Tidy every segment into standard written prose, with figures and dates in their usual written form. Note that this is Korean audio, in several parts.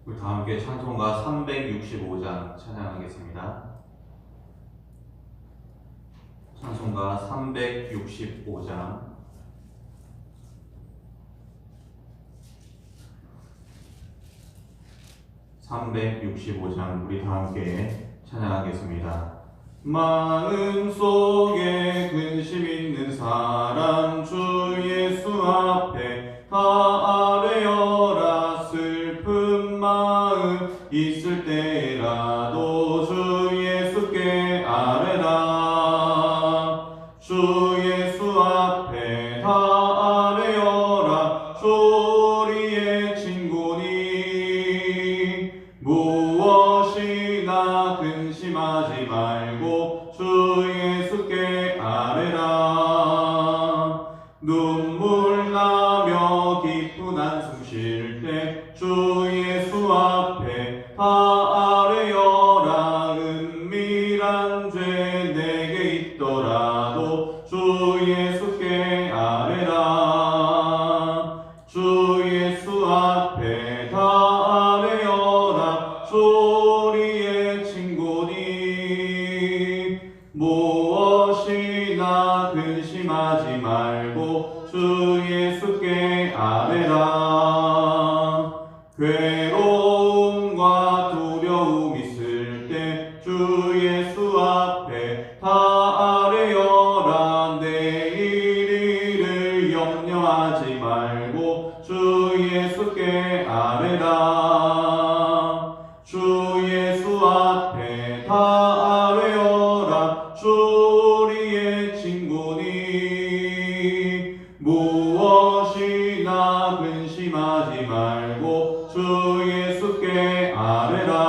우리 다 함께 찬송가 365장 찬양하겠습니다. 찬송가 365장. 우리 다 함께 찬양하겠습니다. 마음속에 근심 있는 사람 주 예수 앞에 다 아뢰어라. 슬픈 마음 있을 때라도 주 예수께 아뢰라. 주 예수 앞에 다 아뢰어라. 우리의 친구니 무엇이나 근심하지 말고 주 예수께 아뢰라. 눈물 나며 깊은 한숨 쉴 때 주 예수 앞에 다 아뢰어라. 은밀한 죄 내게 있더라도 주 예수께 아뢰라. 주 예수 앞에 다 아뢰어라. 우리의 친구니 무엇이나 근심하지 말고 주 예수께 아뢰라. 괴로움과 두려움 있을 때 주 예수 앞에 다 아뢰어라. 내일 일을 염려하지 말고 주 예수께 아뢰라. 주 예수 앞에 다 아뢰어라. 우리의 친구니 무엇이나 근심하지 말고 주 예수께 아뢰라.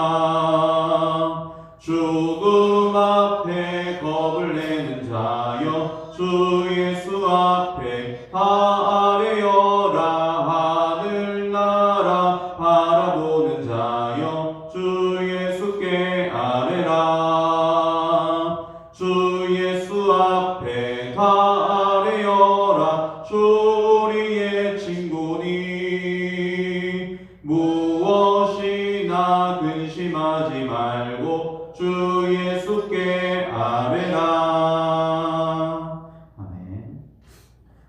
죽음 앞에 겁을 내는 자여 주 예수 앞에 다 아뢰어라. 하늘나라 바라보는 자여 주 예수께 아뢰라. 주 예수 앞에 다 아뢰어라. 우리의 친구니 무엇이나 근심하지 말고 주 예수께 아뢰라. 아멘.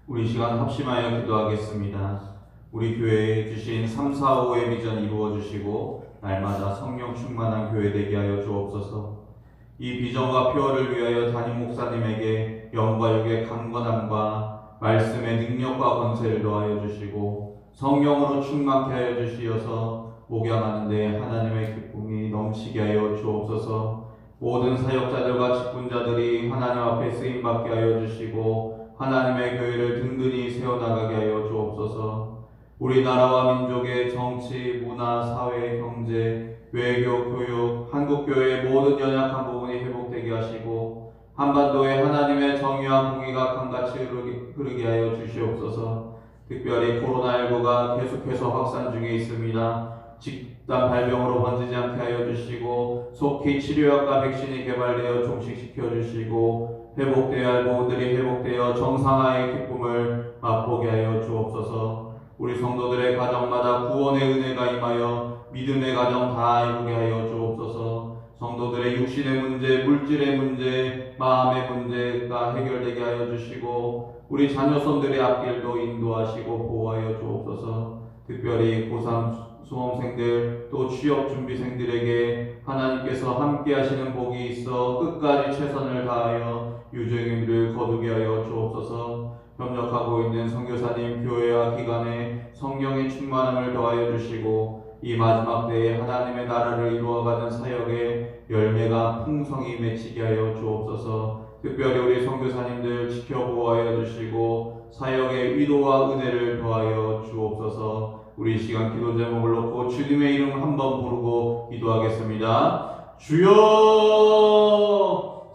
우리 시간 합심하여 기도하겠습니다. 우리 교회에 주신 3, 4, 5의 비전 이루어 주시고 날마다 성령 충만한 교회 되게 하여 주옵소서. 이 비전과 표어를 위하여 담임 목사님에게 영과 육의 강건함과 말씀의 능력과 권세를 더하여 주시고 성령으로 충만케 하여 주시어서 목양하는 데 하나님의 기쁨이 넘치게 하여 주옵소서. 모든 사역자들과 직분자들이 하나님 앞에 쓰임받게 하여 주시고 하나님의 교회를 든든히 세워나가게 하여 주옵소서. 우리나라와 민족의 정치, 문화, 사회, 경제, 외교, 교육, 한국교회의 모든 연약한 부분이 회복되게 하시고 한반도에 하나님의 정의와 공의가 강같이 흐르게 하여 주시옵소서. 특별히 코로나19가 계속해서 확산 중에 있습니다. 집단 발병으로 번지지 않게 하여 주시고 속히 치료약과 백신이 개발되어 종식시켜 주시고 회복되어야 할 부분들이 회복되어 정상화의 기쁨을 맛보게 하여 주옵소서. 우리 성도들의 가정마다 구원의 은혜가 임하여 믿음의 가정 다 이루게 하여 주옵소서. 성도들의 육신의 문제, 물질의 문제, 마음의 문제가 해결되게 하여 주시고 우리 자녀손들의 앞길도 인도하시고 보호하여 주옵소서. 특별히 고3 수험생들 또 취업 준비생들에게 하나님께서 함께 하시는 복이 있어 끝까지 최선을 다하여 유종의미를 거두게 하여 주옵소서. 협력하고 있는 선교사님, 교회와 기관에 성령의 충만함을 더하여 주시고 이 마지막 때에 하나님의 나라를 이루어가는 사역에 열매가 풍성히 맺히게 하여 주옵소서. 특별히 우리 선교사님들 지켜보호하여 주시고 사역의 위로와 은혜를 더하여 주옵소서. 우리 시간 기도 제목을 놓고 주님의 이름 한번 부르고 기도하겠습니다. 주여!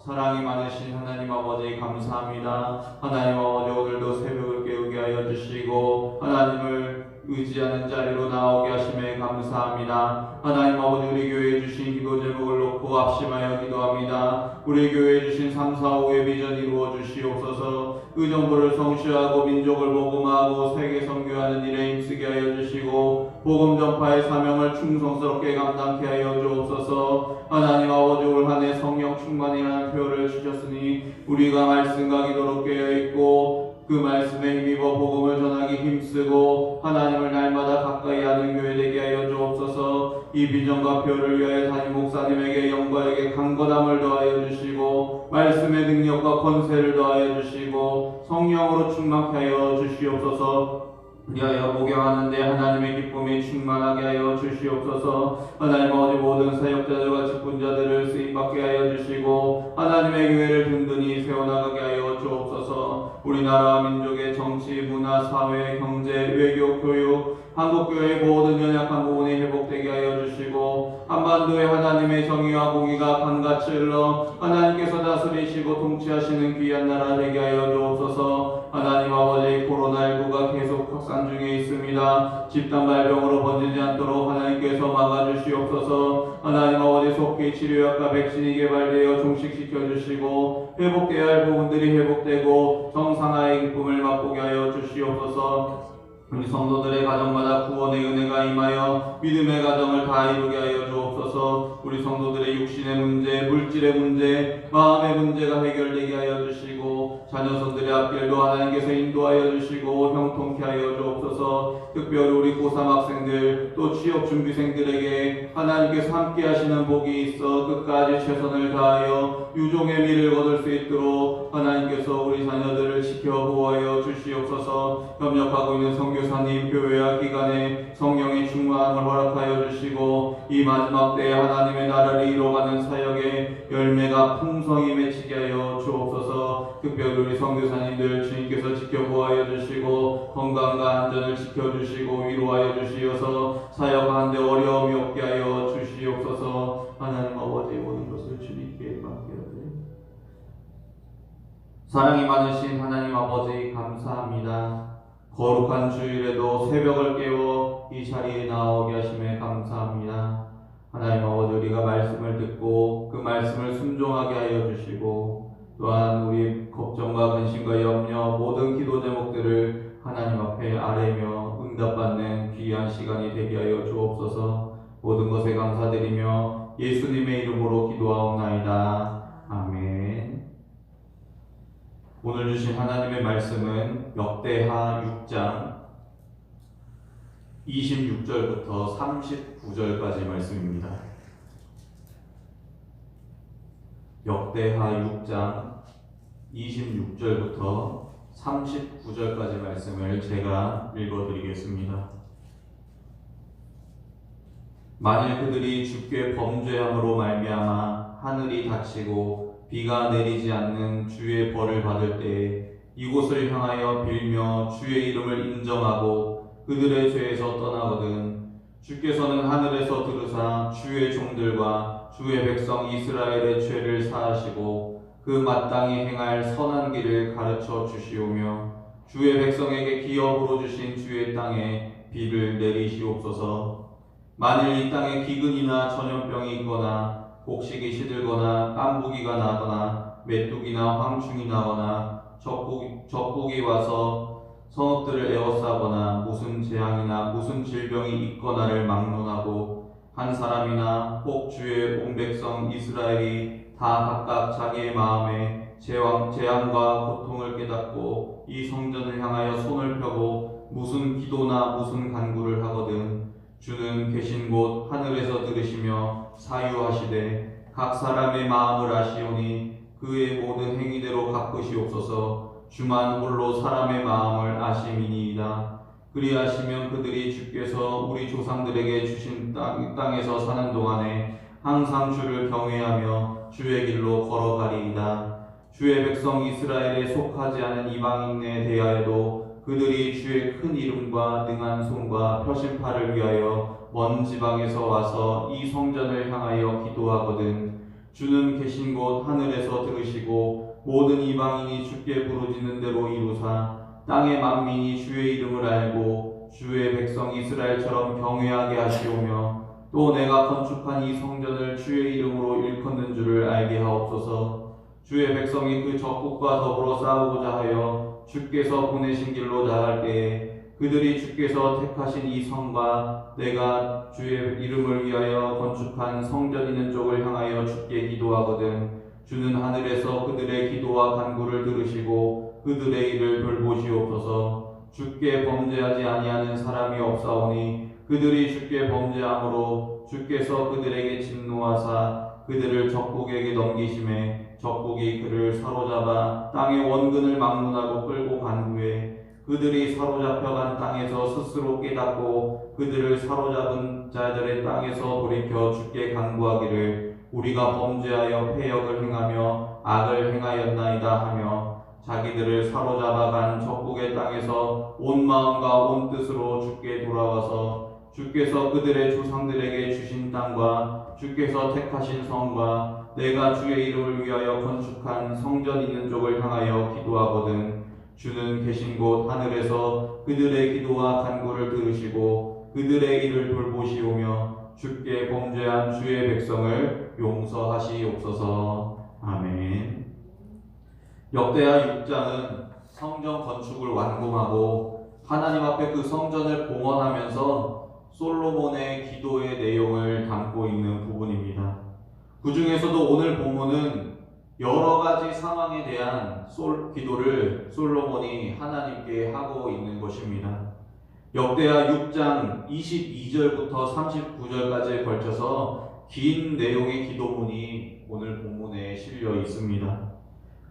사랑이 많으신 하나님 아버지 감사합니다. 하나님 아버지 오늘도 새벽을 깨우게 하여 주시고 하나님을 의지하는 자리로 나오게 하심에 감사합니다. 하나님 아버지, 우리 교회에 주신 기도 제목을 놓고 합심하여 기도합니다. 우리 교회에 주신 3, 4, 5의 비전 이루어 주시옵소서. 의정부를 성취하고 민족을 복음하고 세계 선교하는 일에 힘쓰게 하여 주시고 복음 전파의 사명을 충성스럽게 감당케 하여 주옵소서. 하나님 아버지, 올 한 해 성령 충만이라는 표현을 주셨으니 우리가 말씀과 기도로 깨어있고 그 말씀에 힘입어 복음을 전하기 힘쓰고 하나님을 날마다 가까이 하는 교회 되게 하여 주옵소서. 이 비전과 표를 위하여 담임 목사님에게 영광에게 강건함을 더하여 주시고 말씀의 능력과 권세를 더하여 주시고 성령으로 충만케 하여 주시옵소서. 위하여 목양하는데 하나님의 기쁨이 충만하게 하여 주시옵소서. 하나님 아버지, 모든 사역자들과 직분자들을 쓰임받게 하여 주시고 하나님의 교회를 든든히 세워나가게 하여 주옵소서. 우리나라 민족의 정치, 문화, 사회, 경제, 외교, 교육, 한국교회의 모든 연약한 부분이 회복되게 하여 주시고 한반도에 하나님의 정의와 공의가 강같이 흘러 하나님께서 다스리시고 통치하시는 귀한 나라 되게 하여 주옵소서. 하나님 아버지, 코로나19가 계속 확산 중에 있습니다. 집단 발병으로 번지지 않도록 하나님께서 막아주시옵소서. 하나님 아버지, 속히 치료약과 백신이 개발되어 종식시켜 주시고 회복되어야 할 부분들이 회복되고 정상화의 기쁨을 맛보게 하여 주시옵소서. 우리 성도들의 가정마다 구원의 은혜가 임하여 믿음의 가정을 다 이루게 하여 주옵소서. 우리 성도들의 육신의 문제, 물질의 문제, 마음의 문제가 해결되게 하여 주시고 자녀손들의 앞길도 하나님께서 인도하여 주시고 형통케 하여 주옵소서. 특별히 우리 고3 학생들 또 취업준비생들에게 하나님께서 함께 하시는 복이 있어 끝까지 최선을 다하여 유종의 미를 거둘 수 있도록 하나님께서 우리 자녀들을 지켜 보호하여 주시옵소서. 협력하고 있는 선교사님, 교회와 기관에 성령의 충만함을 허락하여 주시고 이 마지막 때에 하나님의 나라를 이뤄가는 사역에 열매가 풍성히 맺히게 하여 주옵소서. 특별히 우리 선교사님들 주님께서 지켜 보호하여 주시고 건강과 안전을 지켜주시고 위로하여 주시어서 사역하는데 어려움이 없게 하여 주시옵소서. 하나님 아버지, 모든 것을 주님께 맡겨드립니다. 사랑이 많으신 하나님 아버지, 감사합니다. 거룩한 주일에도 새벽을 깨워 이 자리에 나오게 하심에 감사합니다. 하나님 아버지, 우리가 말씀을 듣고 그 말씀을 순종하게 하여 주시고 또한 우리 걱정과 근심과 염려, 모든 기도 제목들을 하나님 앞에 아뢰며 응답받는 귀한 시간이 되게 하여 주옵소서. 모든 것에 감사드리며 예수님의 이름으로 기도하옵나이다. 아멘. 오늘 주신 하나님의 말씀은 역대하 6장 26절부터 39절까지 말씀입니다. 역대하 6장 26절부터 39절까지 말씀을 제가 읽어드리겠습니다. 만일 그들이 주께 범죄함으로 말미암아 하늘이 닫히고 비가 내리지 않는 주의 벌을 받을 때에 이곳을 향하여 빌며 주의 이름을 인정하고 그들의 죄에서 떠나거든 주께서는 하늘에서 들으사 주의 종들과 주의 백성 이스라엘의 죄를 사하시고 그 마땅히 행할 선한 길을 가르쳐 주시오며 주의 백성에게 기업으로 주신 주의 땅에 비를 내리시옵소서. 만일 이 땅에 기근이나 전염병이 있거나 곡식이 시들거나 깐부기가 나거나 메뚜기나 황충이 나거나 적국이 와서 성읍들을 에워싸거나 무슨 재앙이나 무슨 질병이 있거나를 막론하고 한 사람이나 혹 주의 온 백성 이스라엘이 다 각각 자기의 마음에 재앙과 고통을 깨닫고 이 성전을 향하여 손을 펴고 무슨 기도나 무슨 간구를 하거든 주는 계신 곳 하늘에서 들으시며 사유하시되 각 사람의 마음을 아시오니 그의 모든 행위대로 갚으시옵소서. 주만 홀로 사람의 마음을 아심이니이다. 그리하시면 그들이 주께서 우리 조상들에게 주신 땅에서 사는 동안에 항상 주를 경외하며 주의 길로 걸어가리이다. 주의 백성 이스라엘에 속하지 않은 이방인에 대하여도 그들이 주의 큰 이름과 능한 손과 펴신 팔을 위하여 먼 지방에서 와서 이 성전을 향하여 기도하거든 주는 계신 곳 하늘에서 들으시고 모든 이방인이 주께 부르짖는 대로 이루사 땅의 만민이 주의 이름을 알고 주의 백성 이스라엘처럼 경외하게 하시오며 또 내가 건축한 이 성전을 주의 이름으로 일컫는 줄을 알게 하옵소서. 주의 백성이 그 적국과 더불어 싸우고자 하여 주께서 보내신 길로 나갈 때에 그들이 주께서 택하신 이 성과 내가 주의 이름을 위하여 건축한 성전 있는 쪽을 향하여 주께 기도하거든 주는 하늘에서 그들의 기도와 간구를 들으시고 그들의 일을 돌보시옵소서. 주께 범죄하지 아니하는 사람이 없사오니 그들이 주께 범죄함으로 주께서 그들에게 진노하사 그들을 적국에게 넘기심에 적국이 그를 사로잡아 땅의 원근을 막론하고 끌고 간 후에 그들이 사로잡혀간 땅에서 스스로 깨닫고 그들을 사로잡은 자들의 땅에서 돌이켜 주께 간구하기를 우리가 범죄하여 패역을 행하며 악을 행하였나이다 하며 자기들을 사로잡아간 적국의 땅에서 온 마음과 온 뜻으로 주께 돌아와서 주께서 그들의 조상들에게 주신 땅과 주께서 택하신 성과 내가 주의 이름을 위하여 건축한 성전 있는 쪽을 향하여 기도하거든 주는 계신 곳 하늘에서 그들의 기도와 간구를 들으시고 그들의 일을 돌보시오며 주께 범죄한 주의 백성을 용서하시옵소서. 아멘. 역대하 6장은 성전 건축을 완공하고 하나님 앞에 그 성전을 봉헌하면서 솔로몬의 기도의 내용을 담고 있는 부분입니다. 그 중에서도 오늘 본문은 여러 가지 상황에 대한 기도를 솔로몬이 하나님께 하고 있는 것입니다. 역대하 6장 22절부터 39절까지에 걸쳐서 긴 내용의 기도문이 오늘 본문에 실려 있습니다.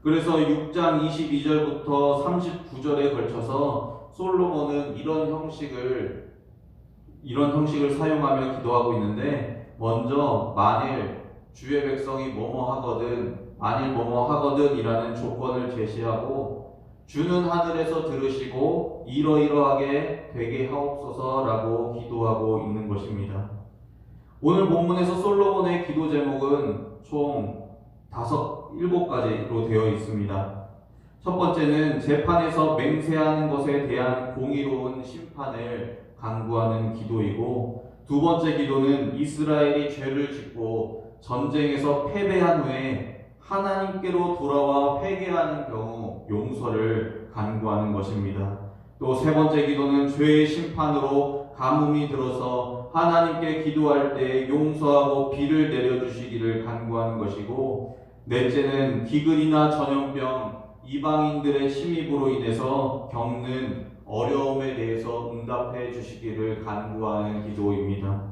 그래서 6장 22절부터 39절에 걸쳐서 솔로몬은 이런 형식을 사용하며 기도하고 있는데 먼저 만일 주의 백성이 만일 뭐뭐 하거든 이라는 조건을 제시하고 주는 하늘에서 들으시고 이러이러하게 되게 하옵소서라고 기도하고 있는 것입니다. 오늘 본문에서 솔로몬의 기도 제목은 총 7가지로 되어 있습니다. 첫 번째는 재판에서 맹세하는 것에 대한 공의로운 심판을 간구하는 기도이고 두 번째 기도는 이스라엘이 죄를 짓고 전쟁에서 패배한 후에 하나님께로 돌아와 회개하는 경우 용서를 간구하는 것입니다. 또 세 번째 기도는 죄의 심판으로 가뭄이 들어서 하나님께 기도할 때 용서하고 비를 내려주시기를 간구하는 것이고 넷째는 기근이나 전염병, 이방인들의 침입으로 인해서 겪는 어려움에 대해서 응답해 주시기를 간구하는 기도입니다.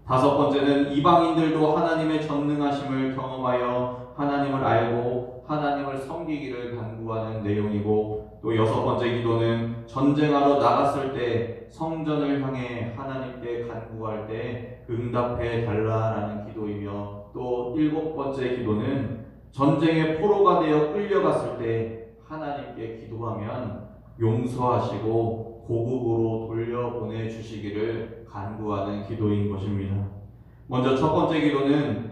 다섯 번째는 이방인들도 하나님의 전능하심을 경험하여 하나님을 알고 하나님을 섬기기를 간구하는 내용이고 또 여섯 번째 기도는 전쟁하러 나갔을 때 성전을 향해 하나님께 간구할 때 응답해 달라라는 기도이며 또 일곱 번째 기도는 전쟁의 포로가 되어 끌려갔을 때 하나님께 기도하면 용서하시고 고국으로 돌려보내 주시기를 간구하는 기도인 것입니다. 먼저 첫 번째 기도는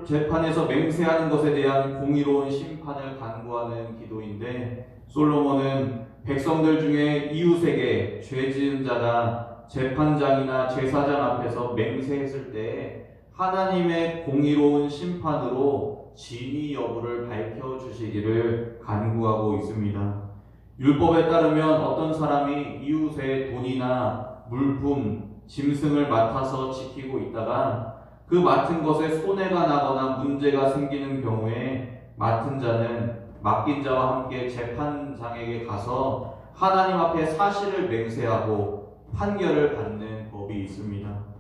재판에서 맹세하는 것에 대한 공의로운 심판을 간구하는 기도인데 솔로몬은 백성들 중에 이웃에게 죄 지은 자가 재판장이나 제사장 앞에서 맹세했을 때 하나님의 공의로운 심판으로 진위 여부를 밝혀주시기를 간구하고 있습니다. 율법에 따르면 어떤 사람이 이웃의 돈이나 물품, 짐승을 맡아서 지키고 있다가 그 맡은 것에 손해가 나거나 문제가 생기는 경우에 맡은 자는 맡긴 자와 함께 재판장에게 가서 하나님 앞에 사실을 맹세하고 판결을 받는 법이 있습니다.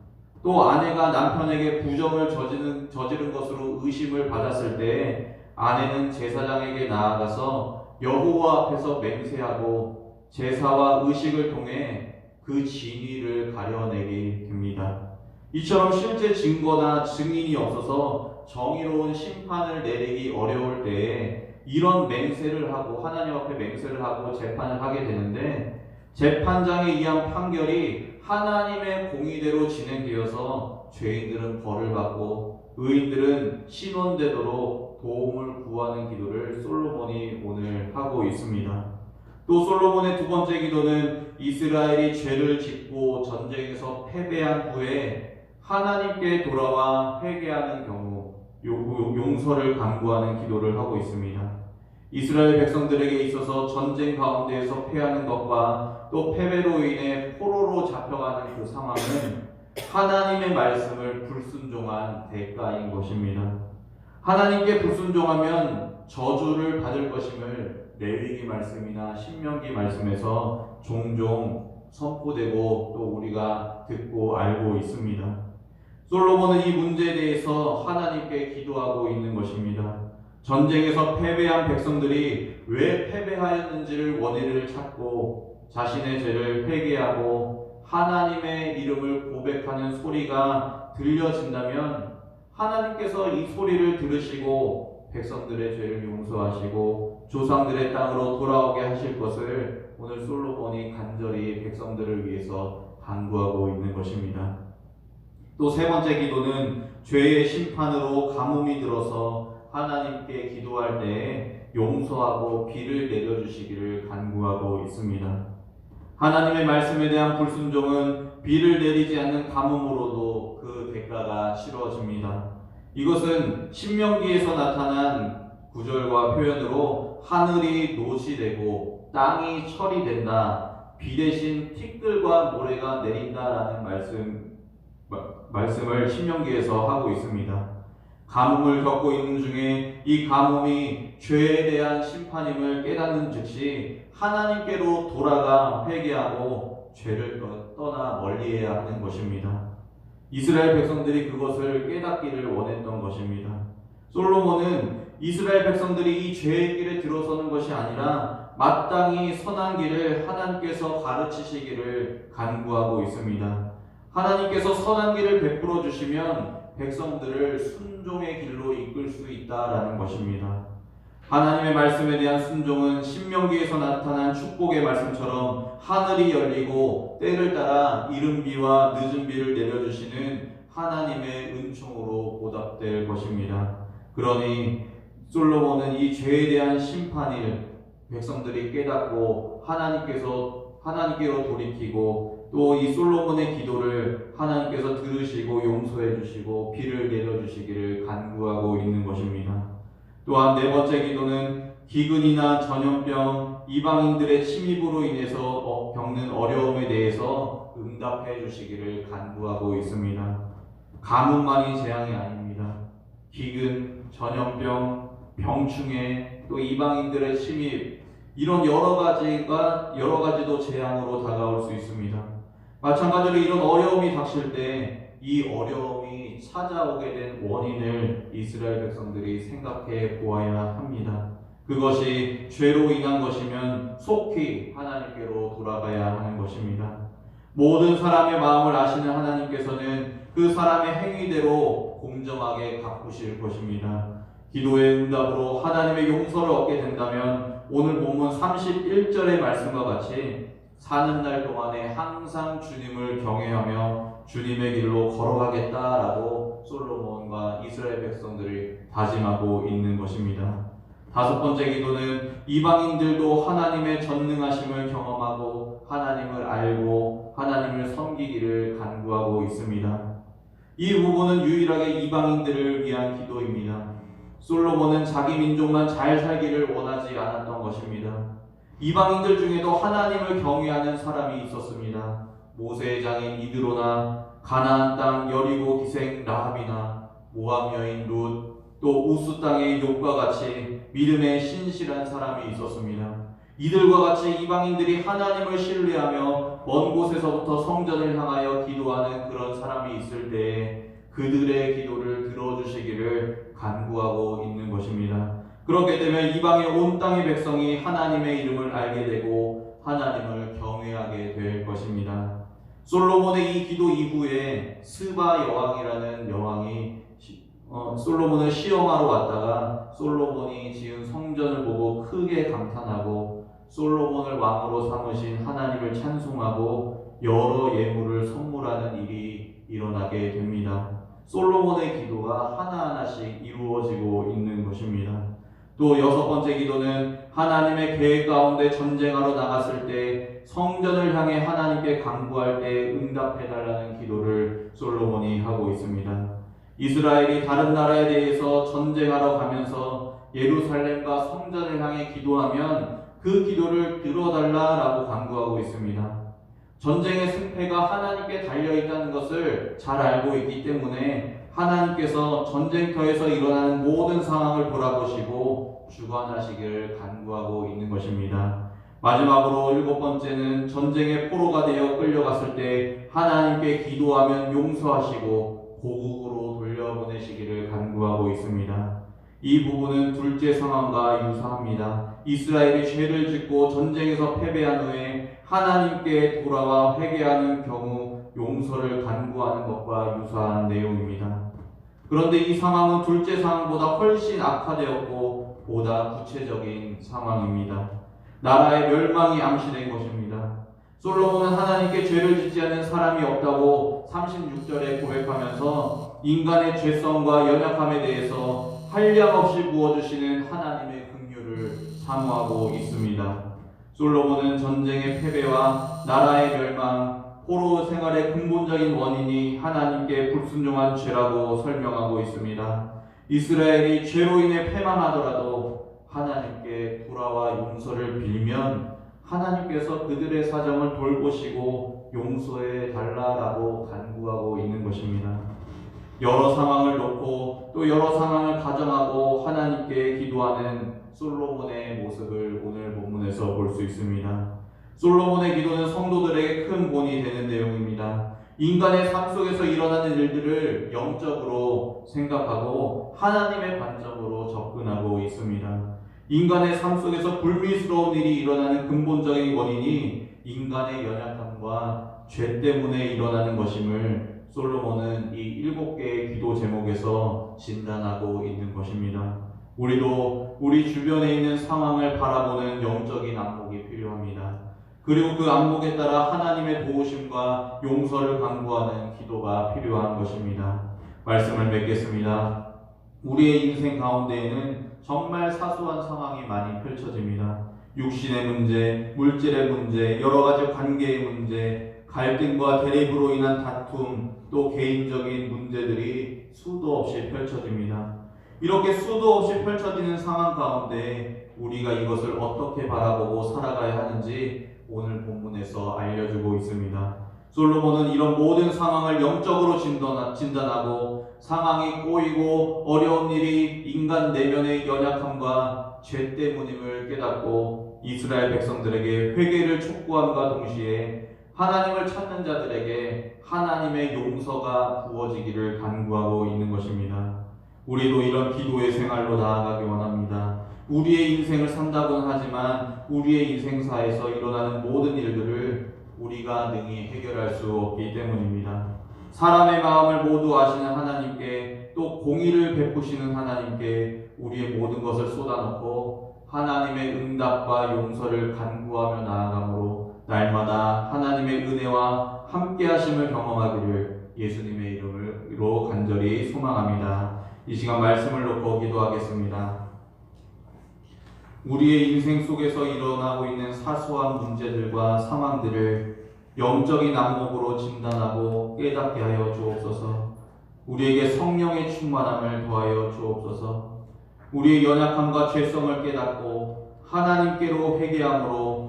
또 아내가 남편에게 부정을 저지른 것으로 의심을 받았을 때 아내는 제사장에게 나아가서 여호와 앞에서 맹세하고 제사와 의식을 통해 그 진위를 가려내게 됩니다. 이처럼 실제 증거나 증인이 없어서 정의로운 심판을 내리기 어려울 때에 이런 맹세를 하고 하나님 앞에 맹세를 하고 재판을 하게 되는데 재판장에 의한 판결이 하나님의 공의대로 진행되어서 죄인들은 벌을 받고 의인들은 신원되도록 도움을 구하는 기도를 솔로몬이 오늘 하고 있습니다. 또 솔로몬의 두 번째 기도는 이스라엘이 죄를 짓고 전쟁에서 패배한 후에 하나님께 돌아와 회개하는 경우 용서를 간구하는 기도를 하고 있습니다. 이스라엘 백성들에게 있어서 전쟁 가운데에서 패하는 것과 또 패배로 인해 포로로 잡혀가는 그 상황은 하나님의 말씀을 불순종한 대가인 것입니다. 하나님께 불순종하면 저주를 받을 것임을 레위기 말씀이나 신명기 말씀에서 종종 선포되고 또 우리가 듣고 알고 있습니다. 솔로몬은 이 문제에 대해서 하나님께 기도하고 있는 것입니다. 전쟁에서 패배한 백성들이 왜 패배하였는지를 원인을 찾고 자신의 죄를 회개하고 하나님의 이름을 고백하는 소리가 들려진다면 하나님께서 이 소리를 들으시고 백성들의 죄를 용서하시고 조상들의 땅으로 돌아오게 하실 것을 오늘 솔로몬이 간절히 백성들을 위해서 간구하고 있는 것입니다. 또 세 번째 기도는 죄의 심판으로 가뭄이 들어서 하나님께 기도할 때에 용서하고 비를 내려주시기를 간구하고 있습니다. 하나님의 말씀에 대한 불순종은 비를 내리지 않는 가뭄으로도 그 대가가 치러집니다. 이것은 신명기에서 나타난 구절과 표현으로 하늘이 노시되고 땅이 철이 된다, 비 대신 티끌과 모래가 내린다라는 말씀을 신명기에서 하고 있습니다. 가뭄을 겪고 있는 중에 이 가뭄이 죄에 대한 심판임을 깨닫는 즉시 하나님께로 돌아가 회개하고 죄를 떠나 멀리해야 하는 것입니다. 이스라엘 백성들이 그것을 깨닫기를 원했던 것입니다. 솔로몬은 이스라엘 백성들이 이 죄의 길에 들어서는 것이 아니라 마땅히 선한 길을 하나님께서 가르치시기를 간구하고 있습니다. 하나님께서 선한 길을 베풀어 주시면 백성들을 순종의 길로 이끌 수 있다라는 것입니다. 하나님의 말씀에 대한 순종은 신명기에서 나타난 축복의 말씀처럼 하늘이 열리고 때를 따라 이른 비와 늦은 비를 내려주시는 하나님의 은총으로 보답될 것입니다. 그러니 솔로몬은 이 죄에 대한 심판을 백성들이 깨닫고 하나님께로 돌이키고 또 이 솔로몬의 기도를 하나님께서 들으시고 용서해 주시고 비를 내려주시기를 간구하고 있는 것입니다. 또한 네 번째 기도는 기근이나 전염병, 이방인들의 침입으로 인해서 겪는 어려움에 대해서 응답해 주시기를 간구하고 있습니다. 가뭄만이 재앙이 아닙니다. 기근, 전염병, 병충해, 또 이방인들의 침입, 이런 여러 가지도 재앙으로 다가올 수 있습니다. 마찬가지로 이런 어려움이 닥칠 때 이 어려움이 찾아오게 된 원인을 이스라엘 백성들이 생각해 보아야 합니다. 그것이 죄로 인한 것이면 속히 하나님께로 돌아가야 하는 것입니다. 모든 사람의 마음을 아시는 하나님께서는 그 사람의 행위대로 공정하게 갚으실 것입니다. 기도의 응답으로 하나님의 용서를 얻게 된다면 오늘 본문 31절의 말씀과 같이 사는 날 동안에 항상 주님을 경외하며 주님의 길로 걸어가겠다라고 솔로몬과 이스라엘 백성들이 다짐하고 있는 것입니다. 다섯 번째 기도는 이방인들도 하나님의 전능하심을 경험하고 하나님을 알고 하나님을 섬기기를 간구하고 있습니다. 이 부분은 유일하게 이방인들을 위한 기도입니다. 솔로몬은 자기 민족만 잘 살기를 원하지 않았던 것입니다. 이방인들 중에도 하나님을 경외하는 사람이 있었습니다. 모세의 장인 이드로나 가나안 땅 여리고 기생 라합이나 모압 여인 룻, 또 우스 땅의 욥과 같이 믿음의 신실한 사람이 있었습니다. 이들과 같이 이방인들이 하나님을 신뢰하며 먼 곳에서부터 성전을 향하여 기도하는 그런 사람이 있을 때에 그들의 기도를 들어주시기를 간구하고 있는 것입니다. 그렇게 되면 이방의 온 땅의 백성이 하나님의 이름을 알게 되고 하나님을 경외하게 될 것입니다. 솔로몬의 이 기도 이후에 스바 여왕이라는 여왕이 솔로몬을 시험하러 왔다가 솔로몬이 지은 성전을 보고 크게 감탄하고 솔로몬을 왕으로 삼으신 하나님을 찬송하고 여러 예물을 선물하는 일이 일어나게 됩니다. 솔로몬의 기도가 하나하나씩 이루어지고 있는 것입니다. 또 여섯 번째 기도는 하나님의 계획 가운데 전쟁하러 나갔을 때 성전을 향해 하나님께 간구할 때 응답해달라는 기도를 솔로몬이 하고 있습니다. 이스라엘이 다른 나라에 대해서 전쟁하러 가면서 예루살렘과 성전을 향해 기도하면 그 기도를 들어달라라고 간구하고 있습니다. 전쟁의 승패가 하나님께 달려있다는 것을 잘 알고 있기 때문에 하나님께서 전쟁터에서 일어나는 모든 상황을 돌아보시고 주관하시기를 간구하고 있는 것입니다. 마지막으로 일곱 번째는 전쟁의 포로가 되어 끌려갔을 때 하나님께 기도하면 용서하시고 고국으로 돌려보내시기를 간구하고 있습니다. 이 부분은 둘째 상황과 유사합니다. 이스라엘이 죄를 짓고 전쟁에서 패배한 후에 하나님께 돌아와 회개하는 경우 용서를 간구하는 것과 유사한 내용입니다. 그런데 이 상황은 둘째 상황보다 훨씬 악화되었고 보다 구체적인 상황입니다. 나라의 멸망이 암시된 것입니다. 솔로몬은 하나님께 죄를 짓지 않는 사람이 없다고 36절에 고백하면서 인간의 죄성과 연약함에 대해서 한량없이 부어주시는 하나님의 긍휼을 사모하고 있습니다. 솔로몬은 전쟁의 패배와 나라의 멸망, 포로 생활의 근본적인 원인이 하나님께 불순종한 죄라고 설명하고 있습니다. 이스라엘이 죄로 인해 패망하더라도 하나님께 돌아와 용서를 빌면 하나님께서 그들의 사정을 돌보시고 용서해 달라라고 간구하고 있는 것입니다. 여러 상황을 놓고 또 여러 상황을 가정하고 하나님께 기도하는 솔로몬의 모습을 오늘 본문에서 볼 수 있습니다. 솔로몬의 기도는 성도들에게 큰 본이 되는 내용입니다. 인간의 삶 속에서 일어나는 일들을 영적으로 생각하고 하나님의 관점으로 접근하고 있습니다. 인간의 삶 속에서 불미스러운 일이 일어나는 근본적인 원인이 인간의 연약함과 죄 때문에 일어나는 것임을 솔로몬은 이 7개의 기도 제목에서 진단하고 있는 것입니다. 우리도 우리 주변에 있는 상황을 바라보는 영적인 안목이 필요합니다. 그리고 그 안목에 따라 하나님의 도우심과 용서를 간구하는 기도가 필요한 것입니다. 말씀을 맺겠습니다. 우리의 인생 가운데에는 정말 사소한 상황이 많이 펼쳐집니다. 육신의 문제, 물질의 문제, 여러 가지 관계의 문제, 갈등과 대립으로 인한 다툼, 또 개인적인 문제들이 수도 없이 펼쳐집니다. 이렇게 수도 없이 펼쳐지는 상황 가운데 우리가 이것을 어떻게 바라보고 살아가야 하는지 오늘 본문에서 알려주고 있습니다. 솔로몬은 이런 모든 상황을 영적으로 진단하고 상황이 꼬이고 어려운 일이 인간 내면의 연약함과 죄 때문임을 깨닫고 이스라엘 백성들에게 회개를 촉구함과 동시에 하나님을 찾는 자들에게 하나님의 용서가 부어지기를 간구하고 있는 것입니다. 우리도 이런 기도의 생활로 나아가기 원합니다. 우리의 인생을 산다고는 하지만 우리의 인생사에서 일어나는 모든 일들을 우리가 능히 해결할 수 없기 때문입니다. 사람의 마음을 모두 아시는 하나님께 또 공의를 베푸시는 하나님께 우리의 모든 것을 쏟아놓고 하나님의 응답과 용서를 간구하며 나아가므로 날마다 하나님의 은혜와 함께하심을 경험하기를 예수님의 이름으로 간절히 소망합니다. 이 시간 말씀을 놓고 기도하겠습니다. 우리의 인생 속에서 일어나고 있는 사소한 문제들과 상황들을 영적인 안목으로 진단하고 깨닫게 하여 주옵소서. 우리에게 성령의 충만함을 더하여 주옵소서. 우리의 연약함과 죄성을 깨닫고 하나님께로 회개함으로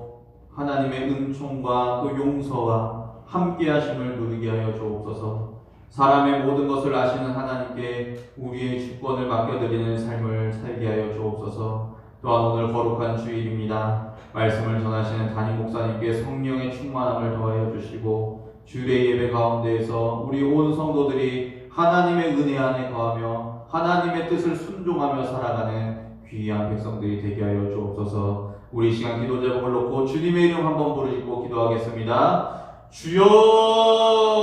하나님의 은총과 또 용서와 함께하심을 누리게 하여 주옵소서. 사람의 모든 것을 아시는 하나님께 우리의 주권을 맡겨드리는 삶을 살게 하여 주옵소서. 또한 오늘 거룩한 주일입니다. 말씀을 전하시는 담임 목사님께 성령의 충만함을 더하여 주시고 주일의 예배 가운데에서 우리 온 성도들이 하나님의 은혜 안에 거하며 하나님의 뜻을 순종하며 살아가는 귀한 백성들이 되게 하여 주옵소서. 우리 시간 기도 제목을 놓고 주님의 이름 한번 부르짖고 기도하겠습니다. 주여!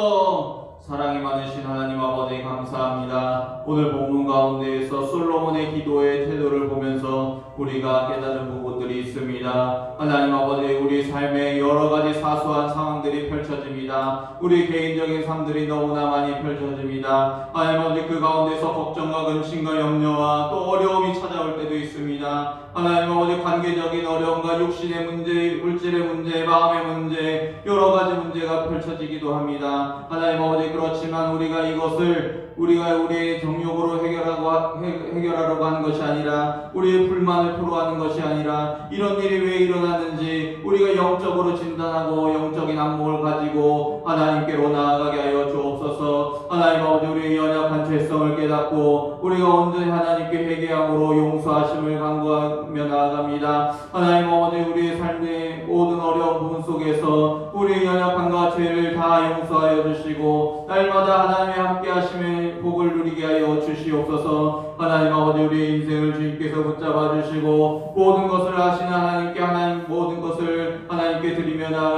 사랑이 많으신 하나님 아버지 감사합니다. 오늘 본문 가운데에서 솔로몬의 기도의 태도를 보면서 우리가 깨달은 부분들이 있습니다. 하나님 아버지, 우리 삶에 여러 가지 사소한 상황들이 펼쳐집니다. 우리 개인적인 삶들이 너무나 많이 펼쳐집니다. 하나님 아버지, 그 가운데서 걱정과 근심과 염려와 또 어려움이 찾아올 때도 있습니다. 하나님 아버지, 관계적인 어려움과 육신의 문제, 물질의 문제, 마음의 문제, 여러 가지 문제가 펼쳐지기도 합니다. 하나님 아버지, 그렇지만 우리가 이것을 우리의 정욕으로 해결하려고 하는 것이 아니라, 우리의 불만을 토로하는 것이 아니라, 이런 일이 왜 일어나는지 우리가 영적으로 진단하고 영적인 안목을 가지고 하나님께로 나아가게 하여 주옵소서. 하나님 아버지, 우리의 연약한 죄성을 깨닫고 우리가 온전히 하나님께 회개함으로 용서하심을 간구하며 나아갑니다. 하나님 아버지, 우리의 삶의 모든 어려운 부분 속에서 우리의 연약함과 죄를 다 용서하여 주시고 날마다 하나님의 함께 하심에 복을 누리게 하여 주시옵소서. 하나님 아버지, 우리의 인생을 주님께서 붙잡아 주시고 모든 것을 하시는 하나님께 모든 것을 하나님께 드리며 나아가